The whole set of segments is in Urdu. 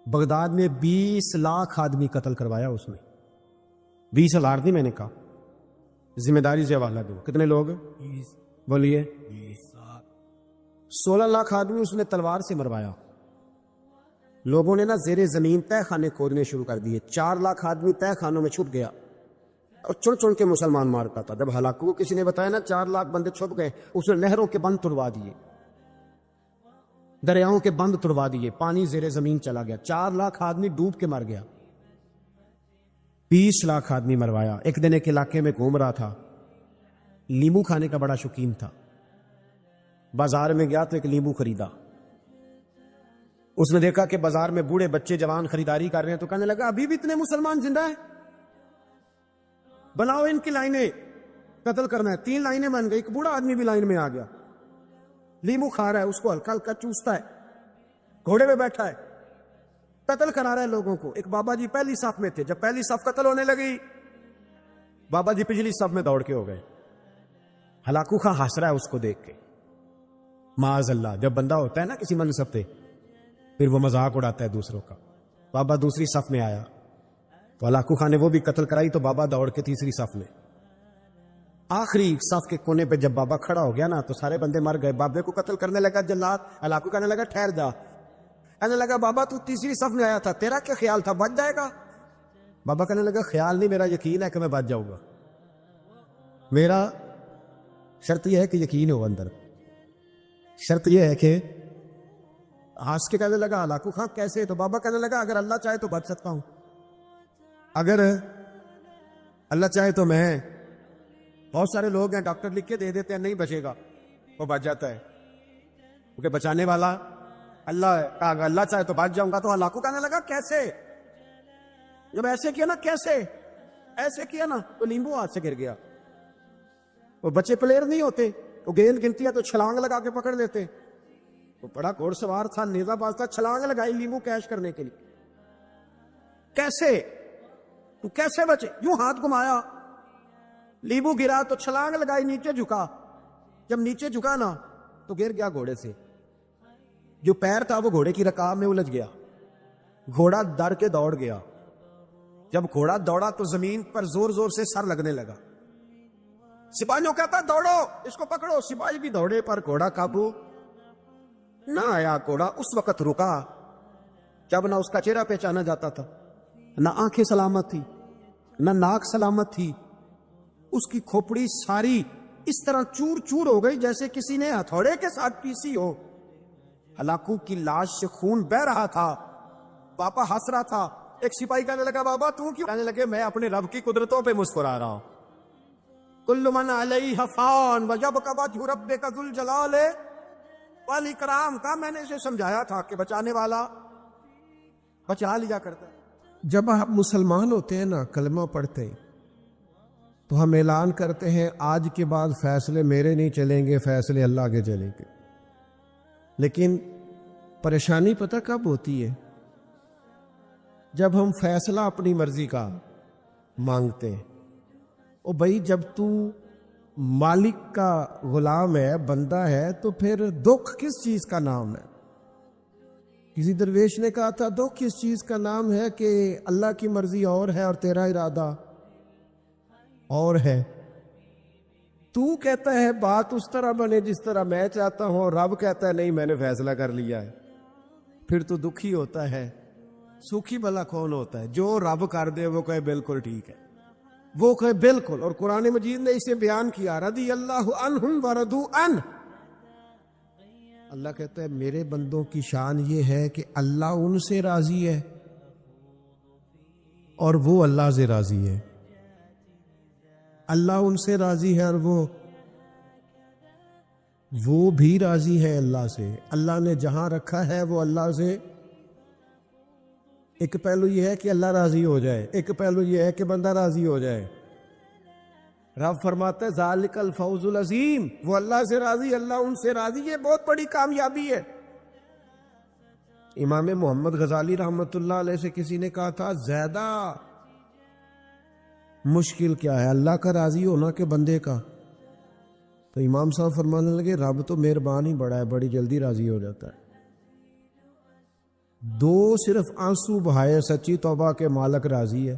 بغداد میں 20 لاکھ آدمی قتل کروایا اس نے. 20,000 نہیں، میں نے کہا ذمہ داری سے حوالہ دو. کتنے لوگ بولیے؟ 16 لاکھ آدمی اس نے تلوار سے مروایا. لوگوں نے نا زیر زمین تہ خانے کھودنے شروع کر دیے. 4 لاکھ آدمی تہ خانوں میں چھپ گیا اور چن چن کے مسلمان مارتا تھا. جب ہلاکو کو کسی نے بتایا نا 4 لاکھ بندے چھپ گئے، اس نے نہروں کے بند توڑوا دیے، دریاؤں کے بند توڑوا دیے، پانی زیر زمین چلا گیا. 4 لاکھ آدمی ڈوب کے مر گیا. 20 لاکھ آدمی مروایا. ایک دن ایک علاقے میں گھوم رہا تھا، لیمو کھانے کا بڑا شوقین تھا. بازار میں گیا تو ایک لیمو خریدا. اس نے دیکھا کہ بازار میں بوڑھے بچے جوان خریداری کر رہے ہیں، تو کہنے لگا ابھی بھی اتنے مسلمان زندہ ہیں، بناؤ ان کی لائنیں، قتل کرنا ہے. 3 لائنیں بن گئی. ایک بوڑھا آدمی بھی لائن میں آ گیا، لیمو کھا رہا ہے، اس کو ہلکا ہلکا چوستا ہے، گھوڑے پہ بیٹھا ہے، قتل کرا رہا ہے لوگوں کو. ایک بابا جی پہلی صف میں تھے. جب پہلی صف قتل ہونے لگی، بابا جی پچھلی صف میں دوڑ کے ہو گئے. ہلاکو خاں ہنس رہا ہے اس کو دیکھ کے. معاذ اللہ، جب بندہ ہوتا ہے نا کسی منصب پہ، پھر وہ مذاق اڑاتا ہے دوسروں کا. بابا دوسری صف میں آیا تو ہلاکو خان نے وہ بھی قتل کرائی، تو بابا دوڑ کے تیسری صف میں. آخری صف کے کونے پہ جب بابا کھڑا ہو گیا نا تو سارے بندے مر گئے. بابے کو قتل کرنے لگا جلاد. ہلاکو کہنے لگا ٹھہر جا. کہنے لگا بابا تو تیسری صف میں آیا تھا، تیرا کیا خیال تھا بچ جائے گا؟ بابا کہنے لگا خیال نہیں، میرا یقین ہے کہ میں بچ جاؤں گا. میرا شرط یہ ہے کہ یقین ہو اندر. شرط یہ ہے کہ ہنس کے کہنے لگا ہلاکو خان کیسے؟ تو بابا کہنے لگا اگر اللہ چاہے تو بچ سکتا ہوں، اگر اللہ چاہے تو میں. بہت سارے لوگ ہیں ڈاکٹر لکھ کے دے دیتے ہیں نہیں بچے گا، وہ بچ جاتا ہے کیونکہ بچانے والا اللہ ہے. اگر اللہ چاہے تو بچ جاؤں گا. تو ہلاکو کہنے لگا کیسے؟ جب ایسے کیا نا، کیسے ایسے کیا نا تو لیمبو ہاتھ سے گر گیا. وہ بچے پلیئر نہیں ہوتے، وہ گیند گنتی ہے تو چھلانگ لگا کے پکڑ لیتے. وہ بڑا گھوڑ سوار تھا، نیزہ باز تھا، چھلانگ لگائی لیمبو کیش کرنے کے لیے. کیسے تو کیسے بچے؟ یوں ہاتھ گھمایا، لیمبو گرا تو چھلانگ لگائی، نیچے جھکا. جب نیچے جھکا نا تو گر گیا گھوڑے سے. جو پیر تھا وہ گھوڑے کی رکاب میں الجھ گیا. گھوڑا ڈر کے دوڑ گیا. جب گھوڑا دوڑا تو زمین پر زور زور سے سر لگنے لگا. سپاہیوں کہتا دوڑو اس کو پکڑو. سپاہی بھی دوڑے پر گھوڑا قابو نہ آیا. گھوڑا اس وقت رکا جب نہ اس کا چہرہ پہچانا جاتا تھا، نہ آنکھیں سلامت تھی، نہ ناک سلامت تھی. اس کی کھوپڑی ساری اس طرح چور چور ہو گئی جیسے کسی نے ہتھوڑے کے ساتھ پیسی ہو. ہلاکو کی لاش سے خون بہ رہا تھا. پاپا ہنس رہا تھا. ایک سپاہی کہنے لگا بابا تو کیوں؟ کہنے لگے میں اپنے رب کی قدرتوں پہ مسکرا رہا ہوں. کل من علیہ فان ویبقی وجہ ربک ذو الجلال والاکرام. کا میں نے اسے سمجھایا تھا کہ بچانے والا بچا لیا کرتا ہے. جب آپ مسلمان ہوتے ہیں نا، کلمہ پڑھتے ہیں تو ہم اعلان کرتے ہیں آج کے بعد فیصلے میرے نہیں چلیں گے، فیصلے اللہ کے چلیں گے. لیکن پریشانی پتہ کب ہوتی ہے؟ جب ہم فیصلہ اپنی مرضی کا مانگتے ہیں. او بھائی جب تو مالک کا غلام ہے، بندہ ہے، تو پھر دکھ کس چیز کا نام ہے؟ کسی درویش نے کہا تھا دکھ کس چیز کا نام ہے کہ اللہ کی مرضی اور ہے اور تیرا ارادہ اور ہے. تو کہتا ہے بات اس طرح بنے جس طرح میں چاہتا ہوں، اور رب کہتا ہے نہیں میں نے فیصلہ کر لیا ہے. پھر تو دکھی ہوتا ہے. سکھی بھلا کون ہوتا ہے؟ جو رب کر دے وہ کہے بالکل ٹھیک ہے، وہ کہے بالکل. اور قرآن مجید نے اسے بیان کیا رضی اللہ عنہم ورضوا عنہ. اللہ کہتا ہے میرے بندوں کی شان یہ ہے کہ اللہ ان سے راضی ہے اور وہ اللہ سے راضی ہے. اللہ ان سے راضی ہے اور وہ بھی راضی ہے اللہ سے. اللہ نے جہاں رکھا ہے وہ اللہ سے. ایک پہلو یہ ہے کہ اللہ راضی ہو جائے، ایک پہلو یہ ہے کہ بندہ راضی ہو جائے. رب فرماتا ہے ذالک الفوز العظیم. وہ اللہ سے راضی، اللہ ان سے راضی ہے، بہت بڑی کامیابی ہے. امام محمد غزالی رحمۃ اللہ علیہ سے کسی نے کہا تھا زیادہ مشکل کیا ہے، اللہ کا راضی ہونا کہ بندے کا؟ تو امام صاحب فرمانے لگے رب تو مہربان ہی بڑا ہے، بڑی جلدی راضی ہو جاتا ہے. دو صرف آنسو بہائے سچی توبہ کے مالک راضی ہے.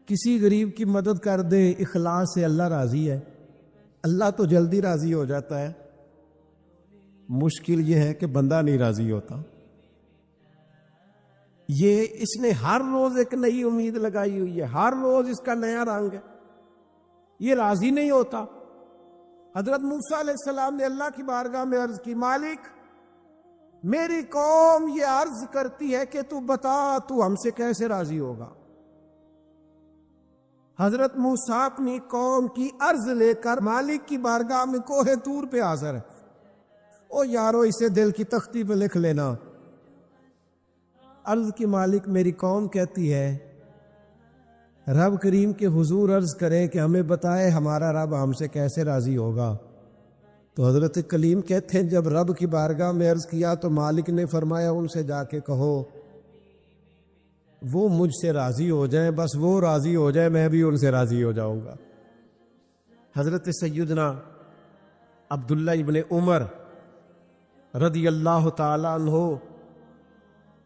کسی غریب کی مدد کر دے اخلاص سے اللہ راضی ہے. اللہ تو جلدی راضی ہو جاتا ہے، مشکل یہ ہے کہ بندہ نہیں راضی ہوتا. یہ اس نے ہر روز ایک نئی امید لگائی ہوئی ہے، ہر روز اس کا نیا رنگ ہے، یہ راضی نہیں ہوتا. حضرت موسیٰ علیہ السلام نے اللہ کی بارگاہ میں عرض کی، مالک میری قوم یہ عرض کرتی ہے کہ تو بتا تو ہم سے کیسے راضی ہوگا. حضرت موسیٰ اپنی قوم کی عرض لے کر مالک کی بارگاہ میں کوہ طور پہ حاضر ہے. او یارو اسے دل کی تختی پہ لکھ لینا. عرض کی مالک میری قوم کہتی ہے رب کریم کے حضور عرض کرے کہ ہمیں بتائے ہمارا رب ہم سے کیسے راضی ہوگا. تو حضرت کلیم کہتے ہیں جب رب کی بارگاہ میں عرض کیا تو مالک نے فرمایا ان سے جا کے کہو وہ مجھ سے راضی ہو جائیں، بس وہ راضی ہو جائے میں بھی ان سے راضی ہو جاؤں گا. حضرت سیدنا عبداللہ ابن عمر رضی اللہ تعالیٰ عنہ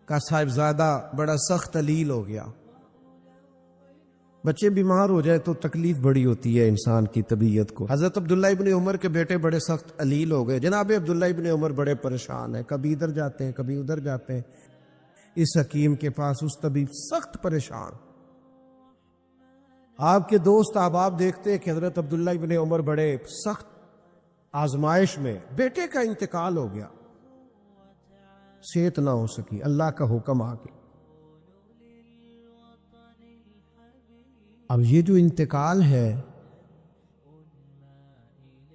کا صاحبزادہ بڑا سخت علیل ہو گیا. بچے بیمار ہو جائے تو تکلیف بڑی ہوتی ہے انسان کی طبیعت کو. حضرت عبداللہ ابن عمر کے بیٹے بڑے سخت علیل ہو گئے. جناب عبداللہ ابن عمر بڑے پریشان ہیں، کبھی ادھر جاتے ہیں کبھی ادھر جاتے ہیں. اس حکیم کے پاس اس طبیب سخت پریشان. آپ کے دوست احباب دیکھتے ہیں کہ حضرت عبداللہ ابن عمر بڑے سخت آزمائش میں، بیٹے کا انتقال ہو گیا، صحت نہ ہو سکی، اللہ کا حکم آ گیا. اب یہ جو انتقال ہے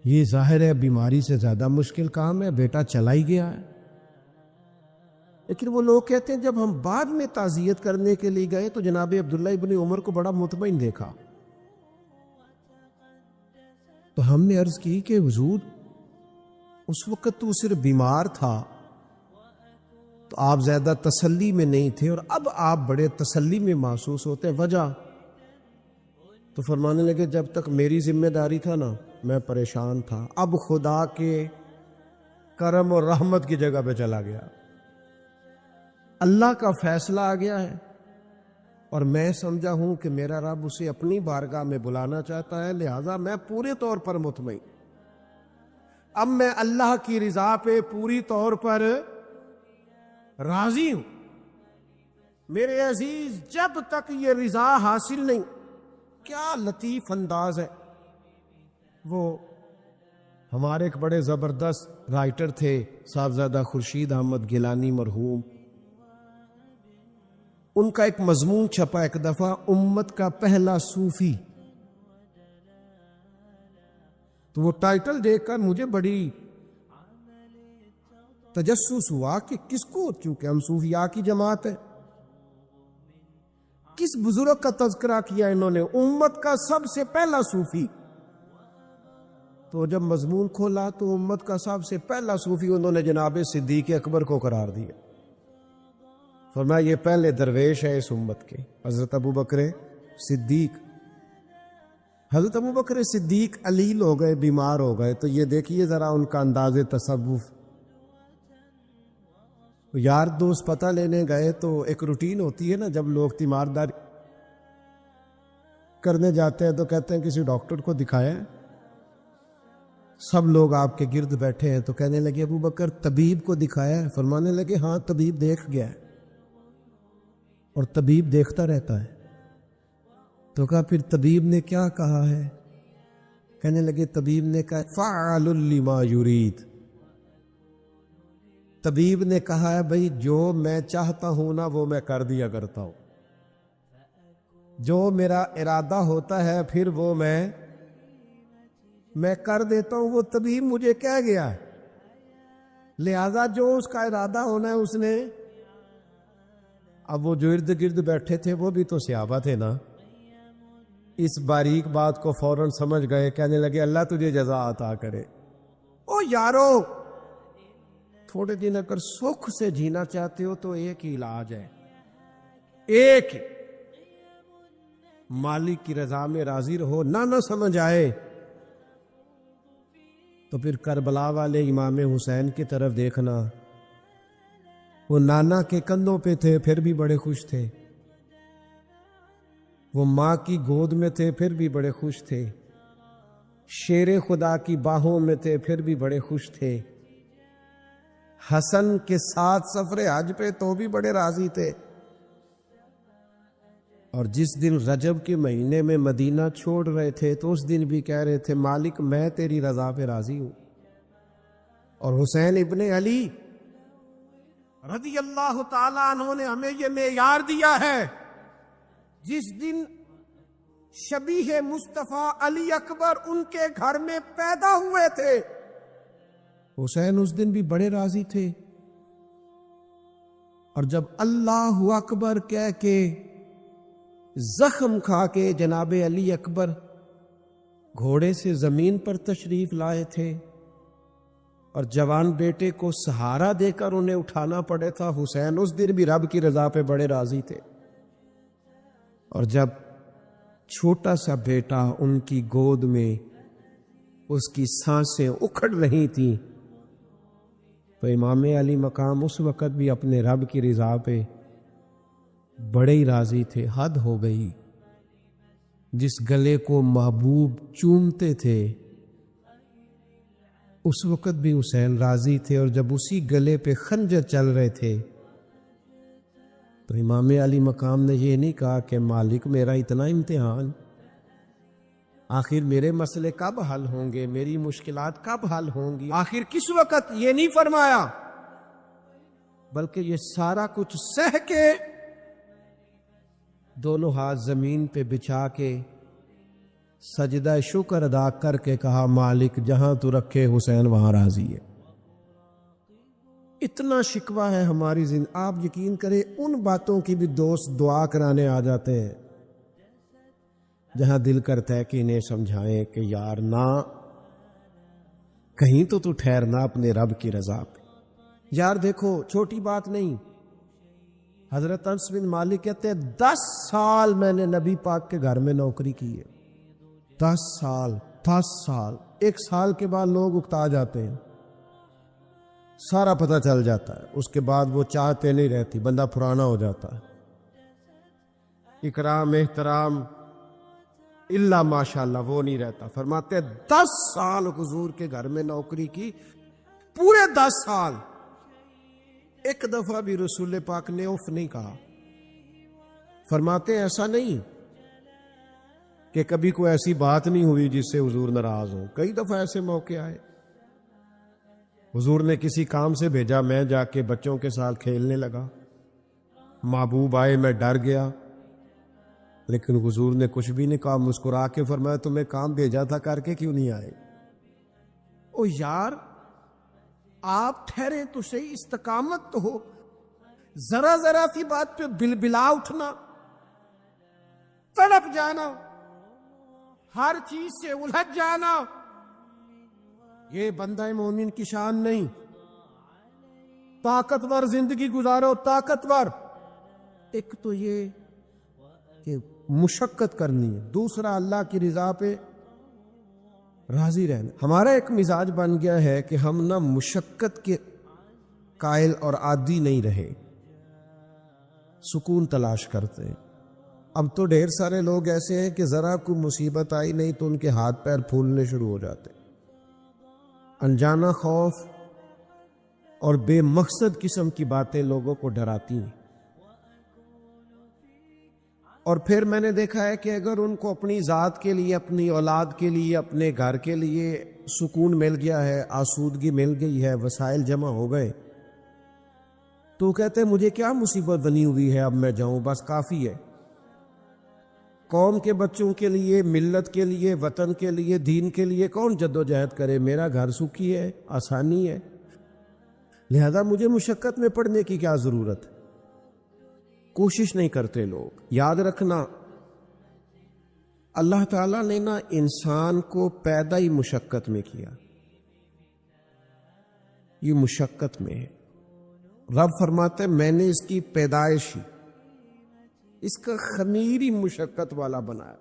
یہ ظاہر ہے بیماری سے زیادہ مشکل کام ہے، بیٹا چلا ہی گیا ہے. لیکن وہ لوگ کہتے ہیں جب ہم بعد میں تعزیت کرنے کے لیے گئے تو جناب عبداللہ ابن عمر کو بڑا مطمئن دیکھا. تو ہم نے عرض کی کہ حضور اس وقت تو صرف بیمار تھا تو آپ زیادہ تسلی میں نہیں تھے اور اب آپ بڑے تسلی میں محسوس ہوتے ہیں، وجہ؟ تو فرمانے لگے جب تک میری ذمہ داری تھا نا میں پریشان تھا، اب خدا کے کرم اور رحمت کی جگہ پہ چلا گیا، اللہ کا فیصلہ آ گیا ہے اور میں سمجھا ہوں کہ میرا رب اسے اپنی بارگاہ میں بلانا چاہتا ہے، لہذا میں پورے طور پر مطمئن. اب میں اللہ کی رضا پہ پوری طور پر راضی ہوں. میرے عزیز جب تک یہ رضا حاصل نہیں، کیا لطیف انداز ہے. وہ ہمارے ایک بڑے زبردست رائٹر تھے صاحبزادہ خورشید احمد گیلانی مرحوم، ان کا ایک مضمون چھپا ایک دفعہ، امت کا پہلا صوفی. تو وہ ٹائٹل دیکھ کر مجھے بڑی تجسس ہوا کہ کس کو، چونکہ ہم صوفیاء کی جماعت ہے، کس بزرگ کا تذکرہ کیا انہوں نے، امت کا سب سے پہلا صوفی. تو جب مضمون کھولا تو امت کا سب سے پہلا صوفی انہوں نے جناب صدیق اکبر کو قرار دیا. فرمایا یہ پہلے درویش ہے اس امت کے، حضرت ابو بکر صدیق. حضرت ابو بکر صدیق علیل ہو گئے، بیمار ہو گئے. تو یہ دیکھیے ذرا ان کا انداز تصوف. یار دوست پتہ لینے گئے تو ایک روٹین ہوتی ہے نا، جب لوگ تیمارداری کرنے جاتے ہیں تو کہتے ہیں کسی ڈاکٹر کو دکھایا ہے. سب لوگ آپ کے گرد بیٹھے ہیں تو کہنے لگے ابو بکر طبیب کو دکھایا ہے؟ فرمانے لگے ہاں طبیب دیکھ گیا ہے اور طبیب دیکھتا رہتا ہے. تو کہا پھر طبیب نے کیا کہا ہے؟ کہنے لگے طبیب نے کہا فعال لما یرید. طبیب نے کہا ہے بھئی جو میں چاہتا ہوں نا وہ میں کر دیا کرتا ہوں، جو میرا ارادہ ہوتا ہے پھر وہ میں کر دیتا ہوں. وہ طبیب مجھے کہہ گیا ہے، لہذا جو اس کا ارادہ ہونا ہے اس نے. اب وہ جو ارد گرد بیٹھے تھے وہ بھی تو صحابہ تھے نا، اس باریک بات کو فوراً سمجھ گئے. کہنے لگے اللہ تجھے جزا عطا کرے. او یارو تھوڑے دن اگر سکھ سے جینا چاہتے ہو تو ایک ہی علاج ہے، ایک مالک کی رضا میں راضی رہو. نہ سمجھ آئے تو پھر کربلا والے امام حسین کی طرف دیکھنا وہ نانا کے کندھوں پہ تھے پھر بھی بڑے خوش تھے، وہ ماں کی گود میں تھے پھر بھی بڑے خوش تھے، شیر خدا کی باہوں میں تھے پھر بھی بڑے خوش تھے، حسن کے ساتھ سفر حج پہ تو بھی بڑے راضی تھے، اور جس دن رجب کے مہینے میں مدینہ چھوڑ رہے تھے تو اس دن بھی کہہ رہے تھے مالک میں تیری رضا پہ راضی ہوں۔ اور حسین ابن علی رضی اللہ تعالیٰ عنہ نے ہمیں یہ معیار دیا ہے، جس دن شبیہ مصطفیٰ علی اکبر ان کے گھر میں پیدا ہوئے تھے، حسین اس دن بھی بڑے راضی تھے، اور جب اللہ اکبر کہہ کے زخم کھا کے جناب علی اکبر گھوڑے سے زمین پر تشریف لائے تھے اور جوان بیٹے کو سہارا دے کر انہیں اٹھانا پڑے تھا، حسین اس دن بھی رب کی رضا پہ بڑے راضی تھے۔ اور جب چھوٹا سا بیٹا ان کی گود میں اس کی سانسیں اکھڑ رہی تھیں تو امام علی مقام اس وقت بھی اپنے رب کی رضا پہ بڑے ہی راضی تھے۔ حد ہو گئی، جس گلے کو محبوب چومتے تھے اس وقت بھی حسین راضی تھے، اور جب اسی گلے پہ خنجر چل رہے تھے تو امام علی مقام نے یہ نہیں کہا کہ مالک میرا اتنا امتحان، آخر میرے مسئلے کب حل ہوں گے، میری مشکلات کب حل ہوں گی، آخر کس وقت، یہ نہیں فرمایا، بلکہ یہ سارا کچھ سہ کے دونوں ہاتھ زمین پہ بچھا کے سجدہ شکر ادا کر کے کہا مالک جہاں تو رکھے حسین وہاں راضی ہے۔ اتنا شکوہ ہے ہماری زندگی، آپ یقین کریں ان باتوں کی بھی دوست دعا کرانے آ جاتے ہیں جہاں دل کرتا ہے کہ انہیں سمجھائیں کہ یار نہ کہیں تو ٹھہرنا اپنے رب کی رضا پہ۔ یار دیکھو چھوٹی بات نہیں، حضرت انس بن مالک کہتے ہیں 10 سال میں نے نبی پاک کے گھر میں نوکری کی ہے، 10 سال، ایک سال کے بعد لوگ اکتا جاتے ہیں، سارا پتہ چل جاتا ہے، اس کے بعد وہ چاہتے نہیں رہتی، بندہ پرانا ہو جاتا ہے، اکرام احترام الا ماشاءاللہ وہ نہیں رہتا۔ فرماتے 10 سال حضور کے گھر میں نوکری کی، پورے 10 سال ایک دفعہ بھی رسول پاک نے اف نہیں کہا۔ فرماتے ایسا نہیں کہ کبھی کوئی ایسی بات نہیں ہوئی جس سے حضور ناراض ہو، کئی دفعہ ایسے موقع آئے، حضور نے کسی کام سے بھیجا، میں جا کے بچوں کے ساتھ کھیلنے لگا، محبوب آئے میں ڈر گیا، لیکن حضور نے کچھ بھی نہیں کہا، مسکرا کے فرمایا تمہیں کام بھیجا تھا کر کے کیوں نہیں آئے؟ او یار آپ ٹھہرے تو صحیح، استقامت تو ہو، ذرا سی بات پہ بلبلا اٹھنا، تڑپ جانا، ہر چیز سے الجھ جانا، یہ بندہ مومن کی شان نہیں۔ طاقتور زندگی گزارو، طاقتور، ایک تو یہ کہ مشقت کرنی ہے، دوسرا اللہ کی رضا پہ راضی رہنا۔ ہمارا ایک مزاج بن گیا ہے کہ ہم نہ مشقت کے قائل اور عادی نہیں رہے، سکون تلاش کرتے ہیں۔ اب تو ڈھیر سارے لوگ ایسے ہیں کہ ذرا کوئی مصیبت آئی نہیں تو ان کے ہاتھ پیر پھولنے شروع ہو جاتے، انجانا خوف اور بے مقصد قسم کی باتیں لوگوں کو ڈراتی ہیں۔ اور پھر میں نے دیکھا ہے کہ اگر ان کو اپنی ذات کے لیے، اپنی اولاد کے لیے، اپنے گھر کے لیے سکون مل گیا ہے، آسودگی مل گئی ہے، وسائل جمع ہو گئے، تو کہتے ہیں مجھے کیا مصیبت بنی ہوئی ہے، اب میں جاؤں، بس کافی ہے۔ قوم کے بچوں کے لیے، ملت کے لیے، وطن کے لیے، دین کے لیے کون جدوجہد کرے؟ میرا گھر سکھی ہے، آسانی ہے، لہذا مجھے مشقت میں پڑنے کی کیا ضرورت ہے؟ کوشش نہیں کرتے لوگ۔ یاد رکھنا اللہ تعالیٰ نے نا انسان کو پیدا ہی مشقت میں کیا، یہ مشقت میں ہے۔ رب فرماتا ہے میں نے اس کی پیدائش ہی، اس کا خمیری مشقت والا بنایا۔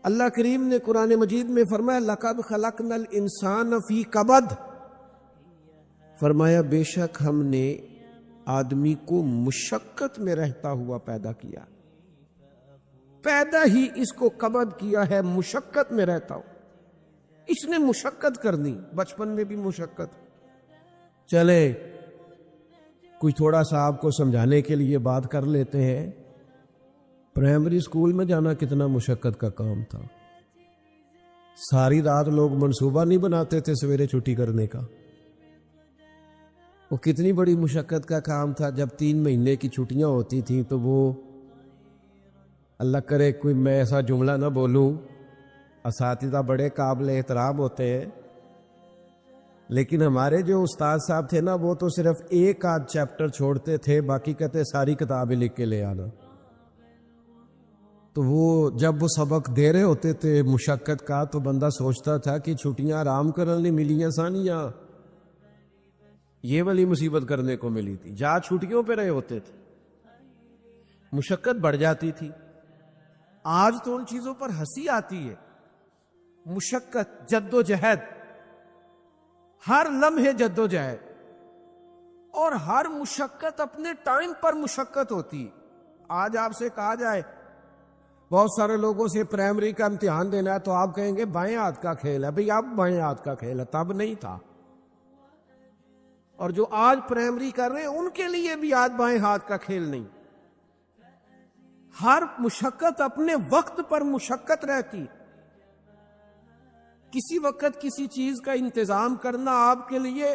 اللہ کریم نے قرآن مجید میں فرمایا لَقَدْ خَلَقْنَا الْإِنسَانَ فِي كَبَدٍ، فرمایا بے شک ہم نے آدمی کو مشقت میں رہتا ہوا پیدا کیا، پیدا ہی اس کو قبض کیا ہے مشقت میں رہتا ہو، اس نے مشقت کرنی، بچپن میں بھی مشقت۔ چلے کوئی تھوڑا سا آپ کو سمجھانے کے لیے بات کر لیتے ہیں، پرائمری اسکول میں جانا کتنا مشقت کا کام تھا، ساری رات لوگ منصوبہ نہیں بناتے تھے سویرے چھٹی کرنے کا، وہ کتنی بڑی مشقت کا کام تھا۔ جب 3 مہینے کی چھٹیاں ہوتی تھیں تو وہ، اللہ کرے کوئی میں ایسا جملہ نہ بولوں، اساتذہ بڑے قابل احترام ہوتے ہیں، لیکن ہمارے جو استاد صاحب تھے نا، وہ تو صرف 1 آدھ چیپٹر چھوڑتے تھے، باقی کہتے ساری کتابیں لکھ کے لے آنا۔ تو وہ جب وہ سبق دے رہے ہوتے تھے مشقت کا، تو بندہ سوچتا تھا کہ چھٹیاں آرام کرنے ملی آسانیاں، یہ والی مصیبت کرنے کو ملی تھی، جہاں چھٹیوں پہ رہے ہوتے تھے مشقت بڑھ جاتی تھی۔ آج تو ان چیزوں پر ہنسی آتی ہے، مشقت، جد و جہد، ہر لمحے جد و جہد، اور ہر مشقت اپنے ٹائم پر مشقت ہوتی۔ آج آپ سے کہا جائے، بہت سارے لوگوں سے پرائمری کا امتحان دینا ہے تو آپ کہیں گے بائیں ہاتھ کا کھیل ہے، بھئی اب بائیں ہاتھ کا کھیل ہے، تب نہیں تھا۔ اور جو آج پرائمری کر رہے ہیں ان کے لیے بھی آج بائیں ہاتھ کا کھیل نہیں۔ ہر مشقت اپنے وقت پر مشقت رہتی، کسی وقت کسی چیز کا انتظام کرنا آپ کے لیے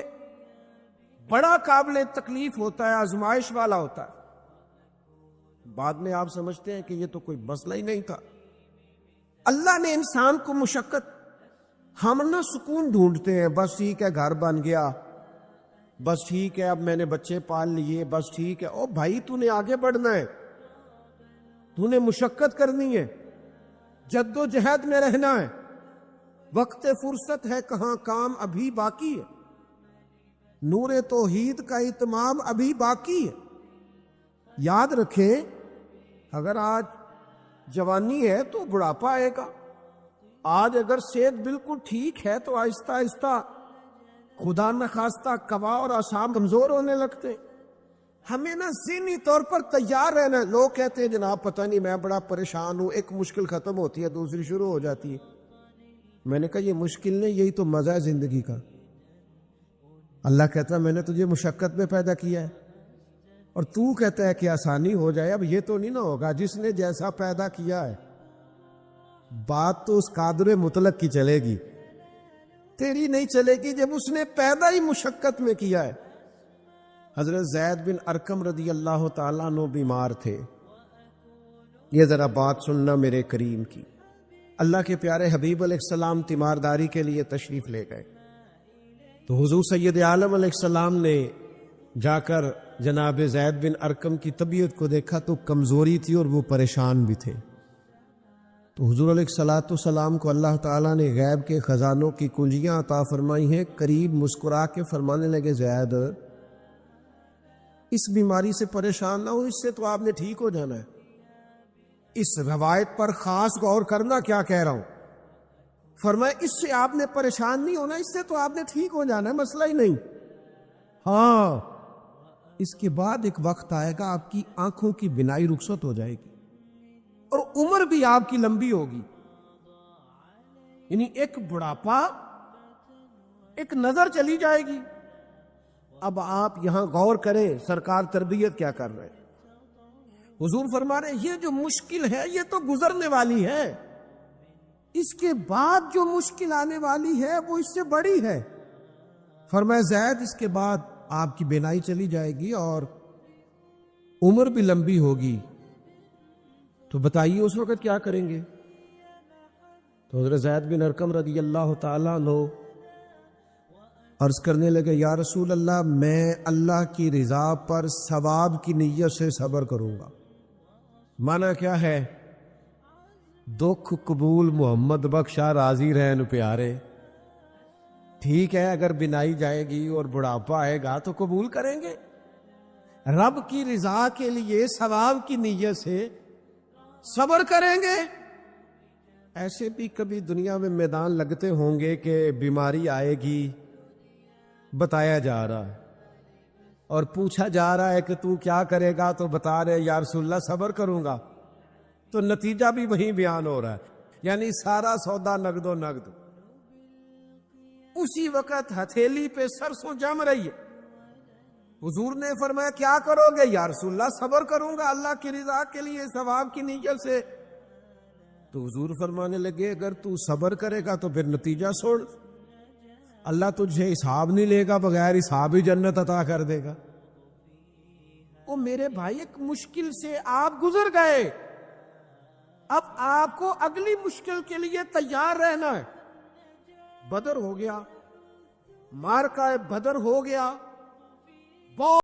بڑا قابل تکلیف ہوتا ہے، آزمائش والا ہوتا ہے۔ بعد میں آپ سمجھتے ہیں کہ یہ تو کوئی مسئلہ ہی نہیں تھا۔ اللہ نے انسان کو مشقت، ہم نہ سکون ڈھونڈتے ہیں، بس ٹھیک ہے گھر بن گیا، بس ٹھیک ہے اب میں نے بچے پال لیے، بس ٹھیک ہے۔ او بھائی تو نے آگے بڑھنا ہے، تو نے مشقت کرنی ہے، جد و جہد میں رہنا ہے، وقت فرصت ہے کہاں، کام ابھی باقی ہے، نور توحید کا اتمام ابھی باقی ہے۔ یاد رکھیں، اگر آج جوانی ہے تو بڑھاپا آئے گا، آج اگر صحت بالکل ٹھیک ہے تو آہستہ آہستہ خدا نخواستہ قوا اور اعصاب کمزور ہونے لگتے۔ ہمیں نا ذہنی طور پر تیار رہنا۔ لوگ کہتے ہیں جناب پتہ نہیں میں بڑا پریشان ہوں، ایک مشکل ختم ہوتی ہے دوسری شروع ہو جاتی ہے۔ میں نے کہا یہ مشکل نہیں، یہی تو مزہ ہے زندگی کا۔ اللہ کہتا ہے میں نے تجھے مشقت میں پیدا کیا ہے، اور تو کہتا ہے کہ آسانی ہو جائے۔ اب یہ تو نہیں نہ ہوگا، جس نے جیسا پیدا کیا ہے بات تو اس قادر مطلق کی چلے گی، تیری نہیں چلے گی جب اس نے پیدا ہی مشقت میں کیا ہے۔ حضرت زید بن ارقم رضی اللہ تعالیٰ عنہ بیمار تھے، یہ ذرا بات سننا میرے کریم کی۔ اللہ کے پیارے حبیب علیہ السلام تیمارداری کے لیے تشریف لے گئے، تو حضور سید عالم علیہ السلام نے جا کر جناب زید بن ارقم کی طبیعت کو دیکھا تو کمزوری تھی اور وہ پریشان بھی تھے۔ تو حضور علیہ الصلوۃ والسلام کو اللہ تعالیٰ نے غیب کے خزانوں کی کنجیاں عطا فرمائی ہیں۔ قریب مسکرا کے فرمانے لگے زید اس بیماری سے پریشان نہ ہو، اس سے تو آپ نے ٹھیک ہو جانا ہے۔ اس روایت پر خاص غور کرنا کیا کہہ رہا ہوں۔ فرمایا اس سے آپ نے پریشان نہیں ہونا، اس سے تو آپ نے ٹھیک ہو جانا ہے، مسئلہ ہی نہیں۔ ہاں اس کے بعد ایک وقت آئے گا آپ کی آنکھوں کی بینائی رخصت ہو جائے گی اور عمر بھی آپ کی لمبی ہوگی، یعنی ایک بڑھاپا، ایک نظر چلی جائے گی۔ اب آپ یہاں غور کریں سرکار تربیت کیا کر رہے ہیں۔ حضور فرما رہے ہیں یہ جو مشکل ہے یہ تو گزرنے والی ہے، اس کے بعد جو مشکل آنے والی ہے وہ اس سے بڑی ہے۔ فرمایا زید اس کے بعد آپ کی بینائی چلی جائے گی اور عمر بھی لمبی ہوگی، تو بتائیے اس وقت کیا کریں گے؟ تو حضرت زید بن ارقم رضی اللہ تعالیٰ عنہ عرض کرنے لگے یا رسول اللہ میں اللہ کی رضا پر ثواب کی نیت سے صبر کروں گا۔ معنی کیا ہے؟ دکھ قبول محمد بخشا راضی رہن پیارے۔ ٹھیک ہے اگر بنائی جائے گی اور بڑھاپا آئے گا تو قبول کریں گے، رب کی رضا کے لیے ثواب کی نیت سے صبر کریں گے۔ ایسے بھی کبھی دنیا میں میدان لگتے ہوں گے کہ بیماری آئے گی، بتایا جا رہا ہے اور پوچھا جا رہا ہے کہ تو کیا کرے گا، تو بتا رہے یا رسول اللہ صبر کروں گا، تو نتیجہ بھی وہی بیان ہو رہا ہے، یعنی سارا سودا نقد و نقد۔ اسی وقت ہتھیلی پہ سرسوں جم رہی ہے، حضور نے فرمایا کیا کرو گے؟ یا رسول اللہ صبر کروں گا اللہ کی رضا کے لیے، ثواب کی نیت سے۔ تو حضور فرمانے لگے اگر تو صبر کرے گا تو پھر نتیجہ سوڑ، اللہ تجھے حساب نہیں لے گا، بغیر حساب ہی جنت عطا کر دے گا۔ او میرے بھائی، ایک مشکل سے آپ گزر گئے، اب آپ کو اگلی مشکل کے لیے تیار رہنا ہے۔ بدر ہو گیا، مارکہ بدر ہو گیا، بہت